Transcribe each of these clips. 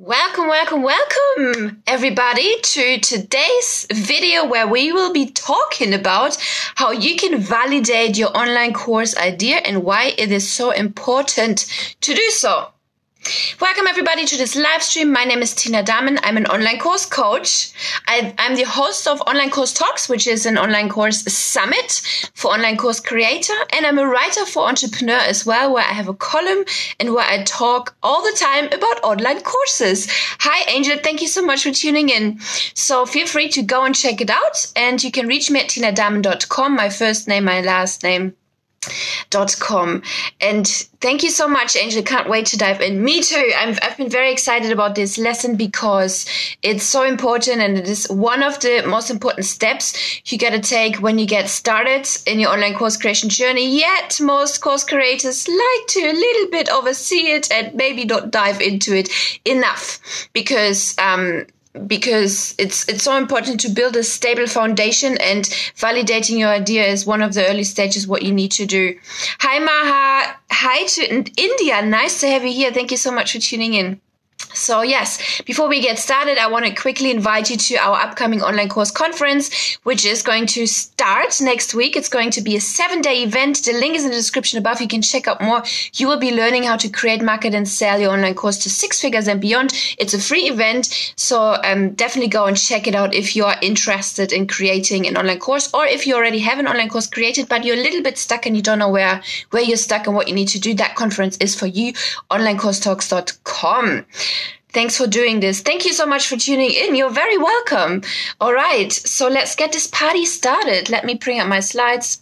Welcome, welcome, welcome everybody to today's video where we will be talking about how you can validate your online course idea and why it is so important to do so. Welcome everybody to this live stream. My name is Dahmen. I'm an online course coach. I'm the host of Online Course Talks, which is an online course summit for online course creator. And I'm a writer for entrepreneur as well, where I have a column and where I talk all the time about online courses. Hi, Angel. Thank you so much for tuning in. So feel free to go and check it out. And you can reach me at tinadahmen.com, my first name, my last name. .com. And thank you so much, Angel. Can't wait to dive in. Me too. I've been very excited about this lesson because it's so important and it is one of the most important steps you got to take when you get started in your online course creation journey. Yet most course creators like to a little bit oversee it and maybe not dive into it enough because it's so important to build a stable foundation, and validating your idea is one of the early stages what you need to do. Hi Maha, hi to India, nice to have you here. Thank you so much for tuning in. So yes, before we get started, I want to quickly invite you to our upcoming online course conference, which is going to start next week. It's going to be a 7-day event. The link is in the description above. You can check out more. You will be learning how to create, market, and sell your online course to 6 figures and beyond. It's a free event, so definitely go and check it out if you are interested in creating an online course, or if you already have an online course created, but you're a little bit stuck and you don't know where you're stuck and what you need to do. That conference is for you, onlinecoursetalks.com. Thanks for doing this. Thank you so much for tuning in. You're very welcome. All right, so let's get this party started. Let me bring up my slides.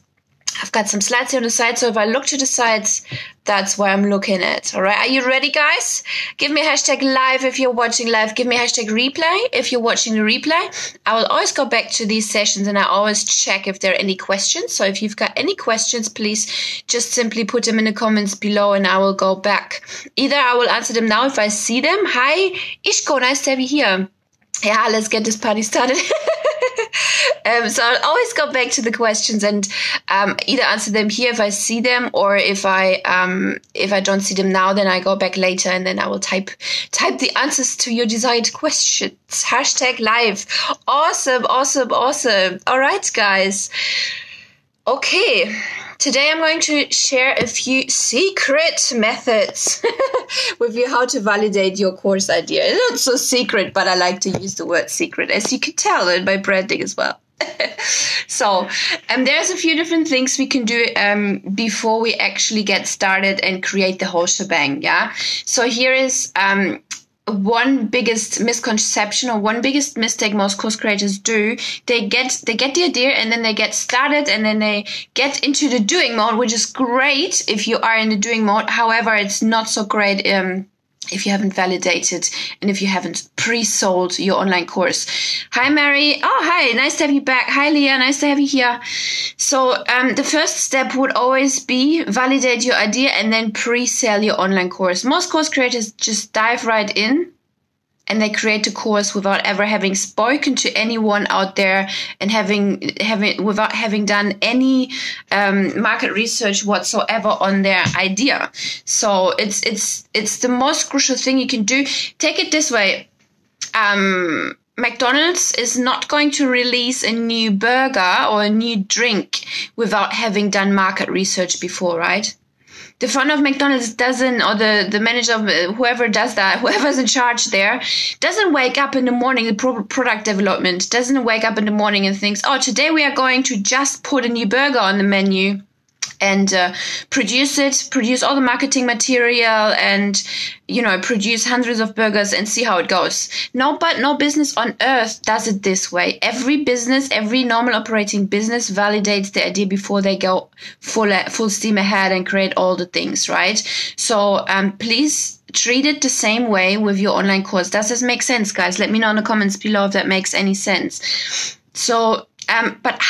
I've got some slides here on the side, so if I look to the sides, that's where I'm looking at. All right, are you ready, guys? Give me a hashtag live if you're watching live. Give me a hashtag replay if you're watching the replay. I will always go back to these sessions and I always check if there are any questions. So if you've got any questions, please just simply put them in the comments below and I will go back. Either I will answer them now if I see them. Hi, Ishko, nice to have you here. Yeah, let's get this party started. So I'll always go back to the questions and either answer them here if I see them, or if I don't see them now, then I go back later and then I will type the answers to your desired questions. Hashtag live. Awesome, awesome, awesome. All right, guys. Okay. Today I'm going to share a few secret methods with you how to validate your course idea. It's not so secret, but I like to use the word secret, as you can tell in my branding as well. So there's a few different things we can do before we actually get started and create the whole shebang. Yeah. So here is one biggest misconception or one biggest mistake most course creators do. They get the idea and then they get started and then they get into the doing mode, which is great if you are in the doing mode. However, it's not so great if you haven't validated and if you haven't pre-sold your online course. Hi, Mary. Oh, hi. Nice to have you back. Hi, Leah. Nice to have you here. So the first step would always be validate your idea and then pre-sell your online course. Most course creators just dive right in and they create a course without ever having spoken to anyone out there and without having done any market research whatsoever on their idea. So it's the most crucial thing you can do. Take it this way. McDonald's is not going to release a new burger or a new drink without having done market research before, right? The front of McDonald's doesn't, or the manager of whoever does that, whoever's in charge there, doesn't wake up in the morning, the product development, doesn't wake up in the morning and thinks, oh, today we are going to just put a new burger on the menu and produce all the marketing material and, produce hundreds of burgers and see how it goes. No business on earth does it this way. Every business, every normal operating business validates the idea before they go full steam ahead and create all the things, right? So please treat it the same way with your online course. Does this make sense, guys? Let me know in the comments below if that makes any sense. So but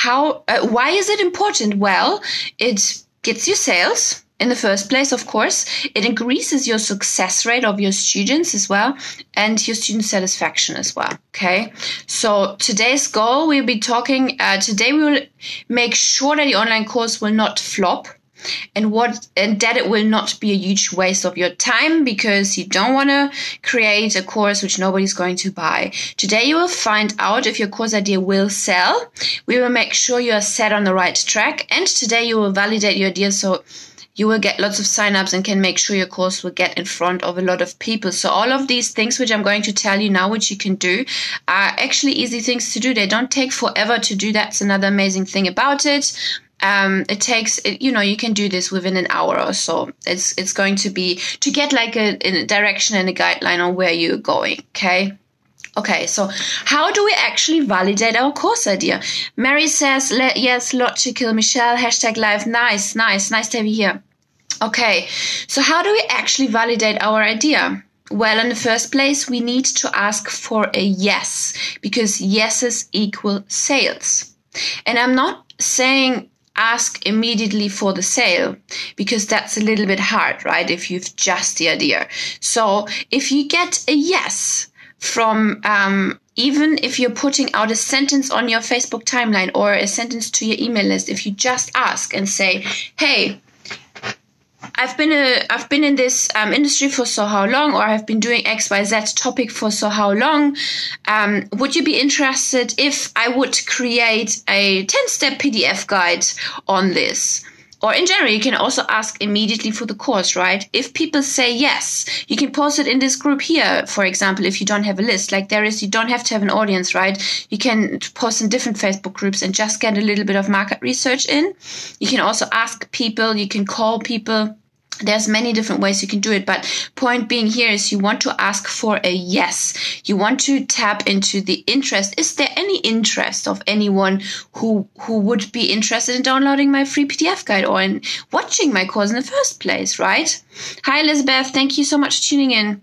why is it important? Well, it gets you sales in the first place, of course. It increases your success rate of your students as well and your student satisfaction as well. Okay. So today's goal, we'll be talking, today we will make sure that the online course will not flop. and that it will not be a huge waste of your time, because you don't want to create a course which nobody's going to buy. Today you will find out if your course idea will sell. We will make sure you are set on the right track, and today you will validate your idea so you will get lots of signups and can make sure your course will get in front of a lot of people. So all of these things which I'm going to tell you now, which you can do, are actually easy things to do. They don't take forever to do. That's another amazing thing about it. It takes, you can do this within an hour or so. It's going to be to get like a direction and a guideline on where you're going. Okay, so how do we actually validate our course idea? Mary says, yes, logical. Michelle, #live. Nice to have you here. Okay, so how do we actually validate our idea? Well, in the first place, we need to ask for a yes, because yeses equal sales. And I'm not saying ask immediately for the sale, because that's a little bit hard, right? If you've just the idea. So if you get a yes from, even if you're putting out a sentence on your Facebook timeline or a sentence to your email list, if you just ask and say, hey, I've been in this industry for so how long, or I've been doing XYZ topic for so how long. Would you be interested if I would create a 10-step PDF guide on this? Or in general, you can also ask immediately for the course, right? If people say yes, you can post it in this group here, for example, if you don't have a list. Like you don't have to have an audience, right? You can post in different Facebook groups and just get a little bit of market research in. You can also ask people, you can call people. There's many different ways you can do it, but point being here is you want to ask for a yes. You want to tap into the interest. Is there any interest of anyone who would be interested in downloading my free PDF guide or in watching my course in the first place, right? Hi, Elizabeth. Thank you so much for tuning in.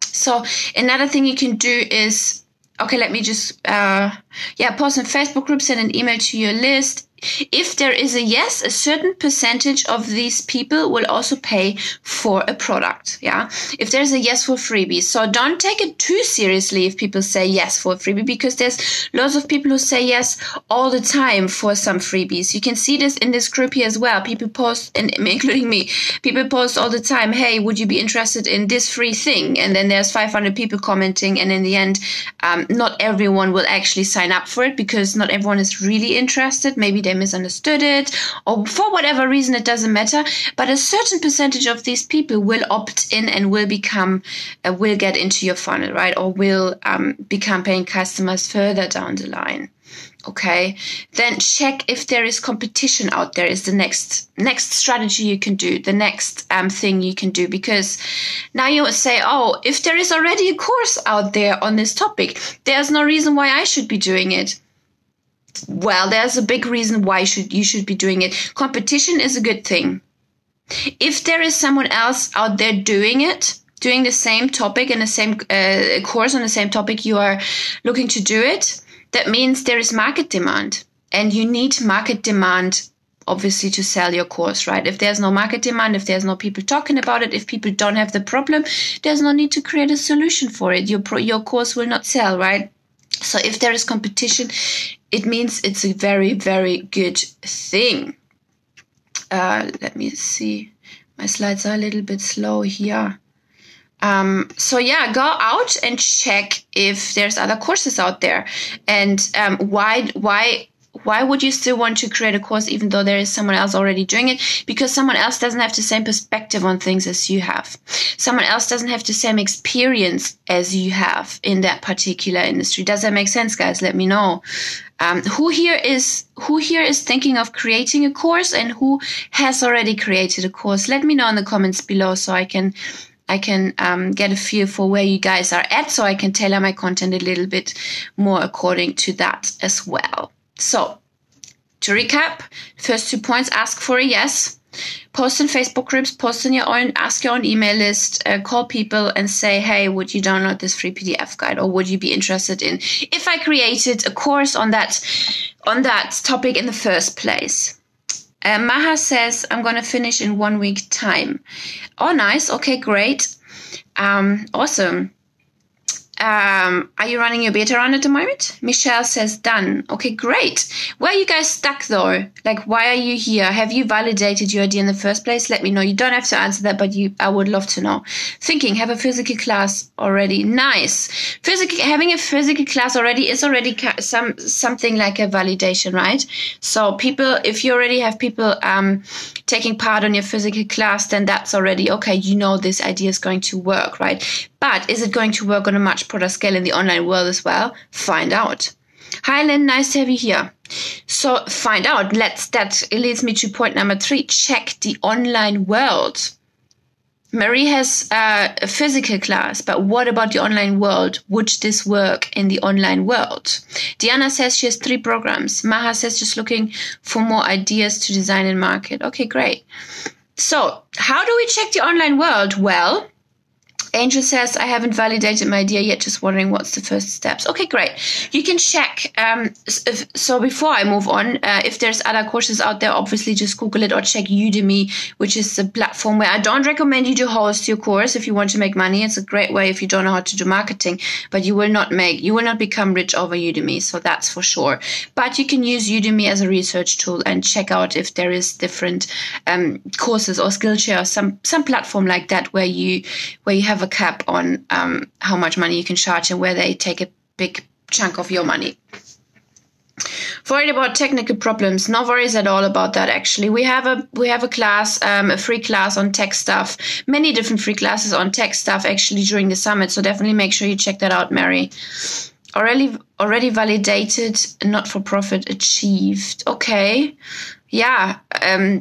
So another thing you can do is, okay, let me just, post in Facebook groups, send an email to your list. If there is a yes, a certain percentage of these people will also pay for a product. Yeah. If there's a yes for freebie. So don't take it too seriously if people say yes for a freebie, because there's lots of people who say yes all the time for some freebies. You can see this in this group here as well. People post, and including me, people post all the time, hey, would you be interested in this free thing? And then there's 500 people commenting. And in the end, not everyone will actually sign up for it, because not everyone is really interested. Maybe they misunderstood it, or for whatever reason, it doesn't matter. But a certain percentage of these people will opt in and will get into your funnel, right? Or will become paying customers further down the line. Okay, then check if there is competition out there is the next strategy you can do, the next thing you can do, because now you say, oh, if there is already a course out there on this topic, there's no reason why I should be doing it. Well, there's a big reason why you should be doing it. Competition is a good thing. If there is someone else out there doing the same topic and the same course on the same topic you are looking to do it, that means there is market demand, and you need market demand, obviously, to sell your course, right? If there's no market demand, if there's no people talking about it, if people don't have the problem, there's no need to create a solution for it. Your course will not sell, right? So if there is competition, it means it's a very, very good thing. Let me see. My slides are a little bit slow here. So yeah, go out and check if there's other courses out there. And why would you still want to create a course even though there is someone else already doing it? Because someone else doesn't have the same perspective on things as you have. Someone else doesn't have the same experience as you have in that particular industry. Does that make sense, guys? Let me know. Who here is thinking of creating a course, and who has already created a course? Let me know in the comments below so I can get a feel for where you guys are at, so I can tailor my content a little bit more according to that as well. So, to recap, first 2 points: ask for a yes, post in Facebook groups, ask your own email list, call people and say, hey, would you download this free PDF guide, or would you be interested in if I created a course on that topic in the first place? Maha says, I'm going to finish in 1 week time. Oh, nice. Okay, great. Awesome. Are you running your beta run at the moment? Michelle says done. Okay, great. Where are you guys stuck though? Like, why are you here? Have you validated your idea in the first place? Let me know. You don't have to answer that, but I would love to know. Thinking, have a physical class already. Nice. Having a physical class already is already something like a validation, right? So people, if you already have people taking part on your physical class, then that's already okay. You know this idea is going to work, right? But is it going to work on a much broader scale in the online world as well? Find out. Hi, Lynn. Nice to have you here. So find out. That leads me to point number 3. Check the online world. Marie has a physical class, but what about the online world? Would this work in the online world? Diana says she has 3 programs. Maha says just looking for more ideas to design and market. Okay, great. So how do we check the online world? Well, Angel says, I haven't validated my idea yet, just wondering what's the first steps. Okay, great. You can check. So before I move on, if there's other courses out there, obviously just Google it or check Udemy, which is the platform where I don't recommend you to host your course if you want to make money. It's a great way if you don't know how to do marketing, but you will not become rich over Udemy. So that's for sure. But you can use Udemy as a research tool and check out if there is different courses or Skillshare or some platform like that where you have a cap on how much money you can charge and where they take a big chunk of your money. Worried about technical problems? No worries at all about that. Actually, we have a class, a free class on tech stuff. Many different free classes on tech stuff actually during the summit. So definitely make sure you check that out, Mary. Already validated, not for profit achieved. Okay. Yeah,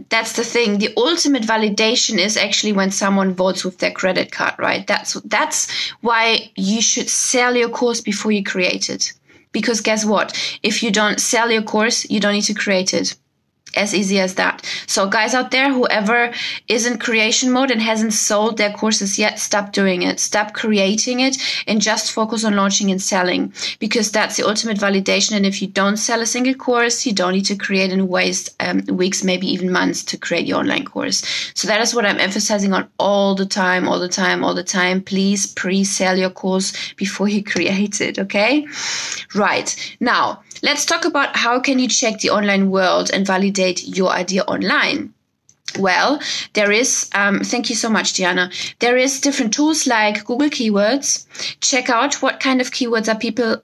that's the thing. The ultimate validation is actually when someone votes with their credit card, right? That's why you should sell your course before you create it. Because guess what? If you don't sell your course, you don't need to create it. As easy as that. So guys out there, whoever is in creation mode and hasn't sold their courses yet, stop doing it. Stop creating it and just focus on launching and selling, because that's the ultimate validation. And if you don't sell a single course, you don't need to create and waste weeks, maybe even months to create your online course. So that is what I'm emphasizing on all the time. Please pre-sell your course before you create it. Okay. Right. Now, let's talk about how can you check the online world and validate your idea online. Well, there is, thank you so much, Diana. There is different tools like Google Keywords. Check out what kind of keywords are people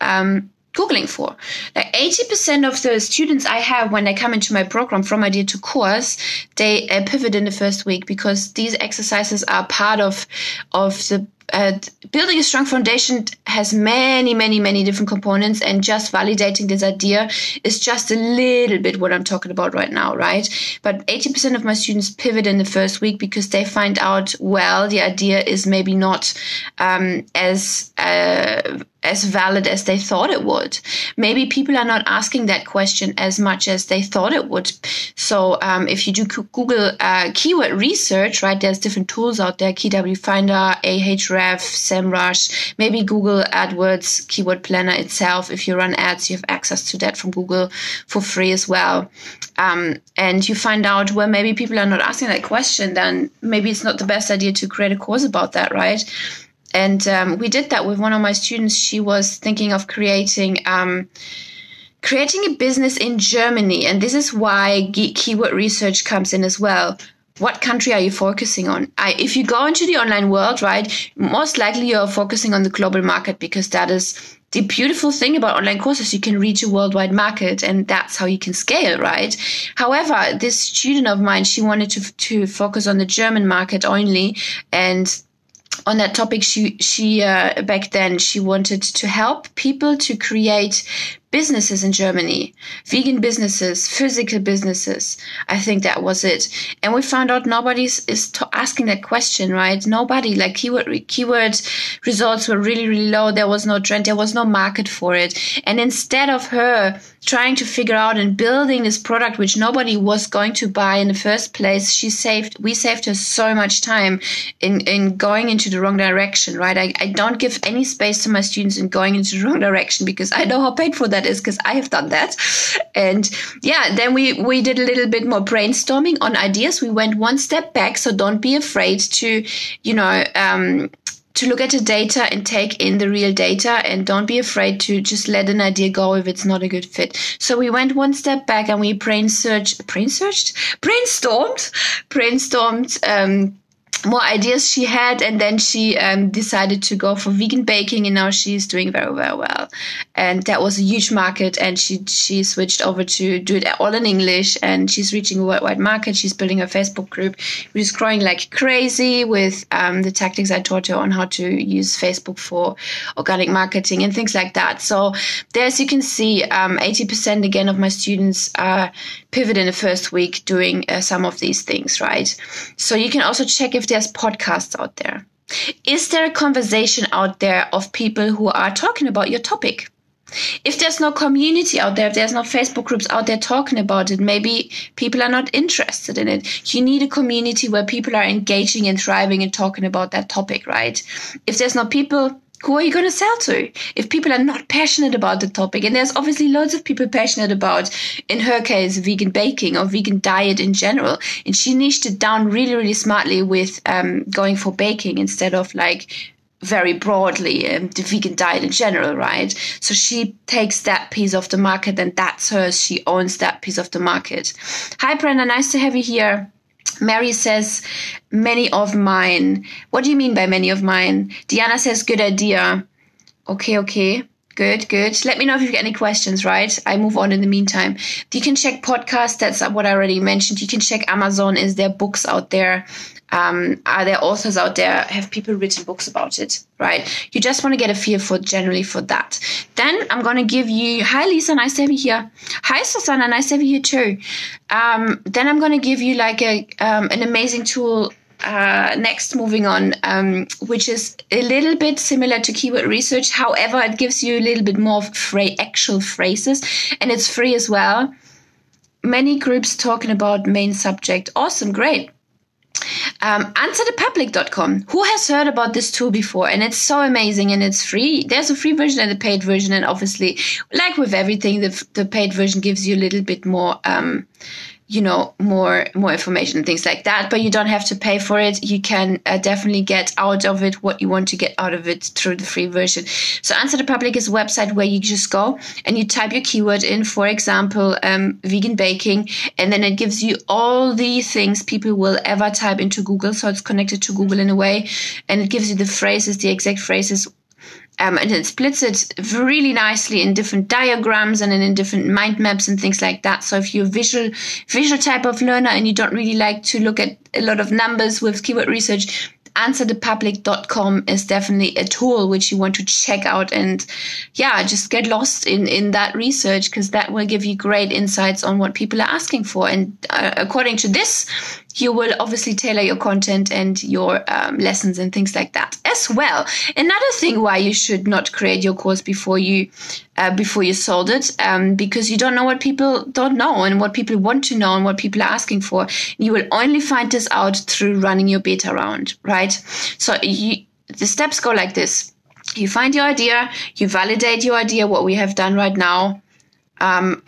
Googling for. Like 80% of the students I have when they come into my program from idea to course, they pivot in the first week, because these exercises are part of the building a strong foundation. Has many different components, and just validating this idea is just a little bit what I'm talking about right now, right? But 80% of my students pivot in the first week because they find out, well, the idea is maybe not as valid as they thought it would. Maybe people are not asking that question as much as they thought it would. So if you do Google keyword research, right, there's different tools out there, KW Finder, Ahrefs, SEMrush, maybe Google AdWords, Keyword Planner itself. If you run ads, you have access to that from Google for free as well. And you find out where maybe people are not asking that question, then maybe it's not the best idea to create a course about that, right? And we did that with one of my students. She was thinking of creating a business in Germany. And this is why keyword research comes in as well. What country are you focusing on? If you go into the online world, right, most likely you're focusing on the global market, because that is the beautiful thing about online courses. You can reach a worldwide market, and that's how you can scale, right? However, this student of mine, she wanted to focus on the German market only. And on that topic, she back then, she wanted to help people to create businesses in Germany, vegan businesses, physical businesses. I think that was it. And we found out nobody is asking that question, right? Nobody. Like keyword results were really low. There was no trend. There was no market for it. And instead of her trying to figure out and building this product, which nobody was going to buy in the first place, we saved her so much time in going into the wrong direction, right? I don't give any space to my students in going into the wrong direction, because I know how painful that is, because I have done that. And yeah, then we did a little bit more brainstorming on ideas. We went one step back. So don't be afraid to, to look at the data and take in the real data, and don't be afraid to just let an idea go if it's not a good fit. So we went one step back and we brainstormed more ideas she had, and then she decided to go for vegan baking, and now she's doing very, very well. And that was a huge market, and she switched over to do it all in English, and she's reaching a worldwide market. She's building a Facebook group, which is growing like crazy with the tactics I taught her on how to use Facebook for organic marketing and things like that. So there, as you can see, 80% again of my students pivot in the first week doing some of these things, right? So you can also check if there's podcasts out there. Is there a conversation out there of people who are talking about your topic? If there's no community out there, if there's no Facebook groups out there talking about it, maybe people are not interested in it. You need a community where people are engaging and thriving and talking about that topic, right? If there's no people, who are you going to sell to? If people are not passionate about the topic, and there's obviously loads of people passionate about, in her case, vegan baking or vegan diet in general, and she niched it down really, really smartly with going for baking instead of like very broadly the vegan diet in general, right? So she takes that piece of the market, and that's hers. She owns that piece of the market. Hi, Brenda. Nice to have you here. Mary says, many of mine. What do you mean by many of mine? Diana says, good idea. Okay. Good. Let me know if you've got any questions, right? I move on in the meantime. You can check podcasts. That's what I already mentioned. You can check Amazon. Is there books out there? Are there authors out there? Have people written books about it, right? You just want to get a feel for generally for that. Then I'm going to give you, hi Lisa, nice to have you here. Hi Susanna, nice to have you here too. Then I'm going to give you like an amazing tool next, moving on, which is a little bit similar to keyword research. However, it gives you a little bit more actual phrases, and it's free as well. Many groups talking about main subject. Awesome, great. Answerthepublic.com. Who has heard about this tool before? And it's so amazing, and it's free. There's a free version and a paid version, and obviously, like with everything, the paid version gives you a little bit more more information and things like that, but you don't have to pay for it. You can definitely get out of it what you want to get out of it through the free version. So Answer the Public is a website where you just go and you type your keyword in, for example, vegan baking, and then it gives you all the things people will ever type into Google. So it's connected to Google in a way, and it gives you the phrases, the exact phrases. And it splits it really nicely in different diagrams and in different mind maps and things like that. So if you're a visual type of learner and you don't really like to look at a lot of numbers with keyword research, answerthepublic.com is definitely a tool which you want to check out, and just get lost in that research, because that will give you great insights on what people are asking for. And according to this, you will obviously tailor your content and your lessons and things like that as well. Another thing why you should not create your course before you sold it, because you don't know what people don't know and what people want to know and what people are asking for. You will only find this out through running your beta round, right? So the steps go like this. You find your idea, you validate your idea, what we have done right now, and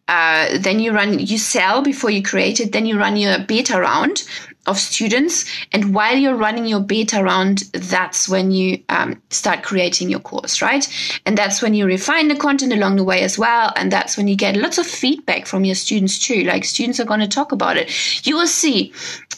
then you sell before you create it. Then you run your beta round of students. And while you're running your beta round, that's when you start creating your course, right? And that's when you refine the content along the way as well. And that's when you get lots of feedback from your students too. Like, students are going to talk about it. You will see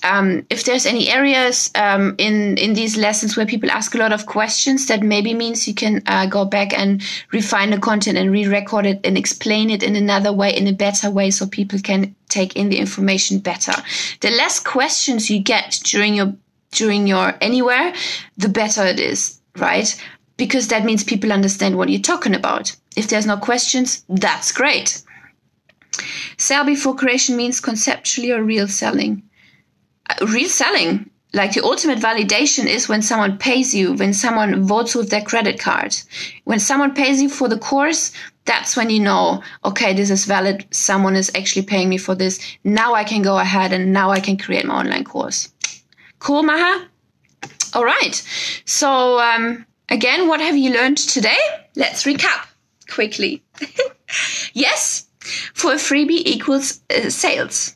if there's any areas in these lessons where people ask a lot of questions, that maybe means you can go back and refine the content and re-record it and explain it in another way, in a better way, so people can take in the information better. The less questions you get during your anywhere, the better it is, right? Because that means people understand what you're talking about. If there's no questions, that's great. Sell before creation means conceptually or real selling. Real selling, like the ultimate validation, is when someone pays you, when someone votes with their credit card. When someone pays you for the course, that's when you know, okay, this is valid. Someone is actually paying me for this. Now I can go ahead and now I can create my online course. Cool, Maha? All right. So again, what have you learned today? Let's recap quickly. Yes, for a freebie equals sales.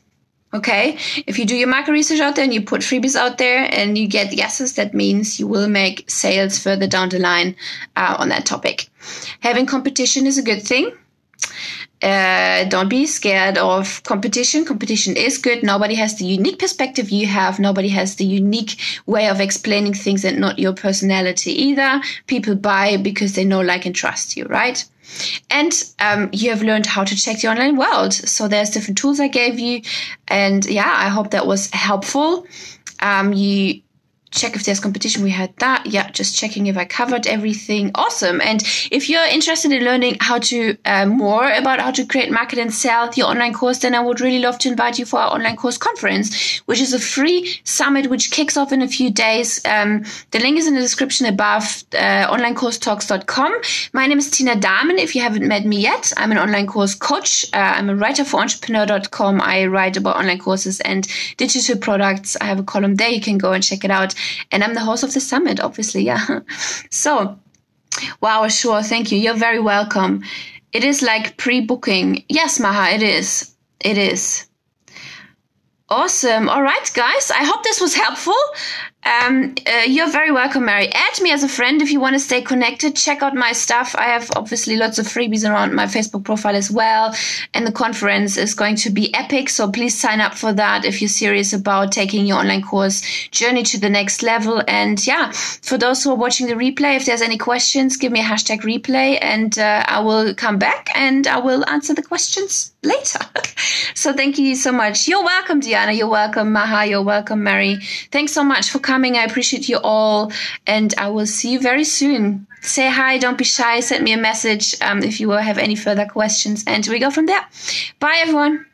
Okay, if you do your market research out there and you put freebies out there and you get yeses, that means you will make sales further down the line on that topic. Having competition is a good thing. Don't be scared of competition. Competition is good. Nobody has the unique perspective you have. Nobody has the unique way of explaining things and not your personality either. People buy because they know, like, and trust you, right? And you have learned how to check the online world. So there's different tools I gave you. And yeah, I hope that was helpful. You check if there's competition. We had that. Yeah, just checking if I covered everything. Awesome. And if you're interested in learning how to more about how to create, market, and sell your online course, then I would really love to invite you for our online course conference, which is a free summit which kicks off in a few days. The link is in the description above, onlinecoursetalks.com. My name is Tina Dahmen. If you haven't met me yet, I'm an online course coach. I'm a writer for entrepreneur.com. I write about online courses and digital products. I have a column there. You can go and check it out. And I'm the host of the summit, obviously. Yeah. So, wow, sure. Thank you. You're very welcome. It is like pre-booking. Yes, Maha, it is. It is. Awesome. All right, guys. I hope this was helpful. You're very welcome, Mary. Add me as a friend if you want to stay connected. Check out my stuff. I have obviously lots of freebies around my Facebook profile as well. And the conference is going to be epic. So please sign up for that if you're serious about taking your online course journey to the next level. And yeah, for those who are watching the replay, if there's any questions, give me a hashtag replay and I will come back and I will answer the questions later. So thank you so much. You're welcome, Diana. You're welcome, Maha. You're welcome, Mary. Thanks so much for coming. I appreciate you all. And I will see you very soon. Say hi. Don't be shy. Send me a message if you have any further questions. And we go from there. Bye, everyone.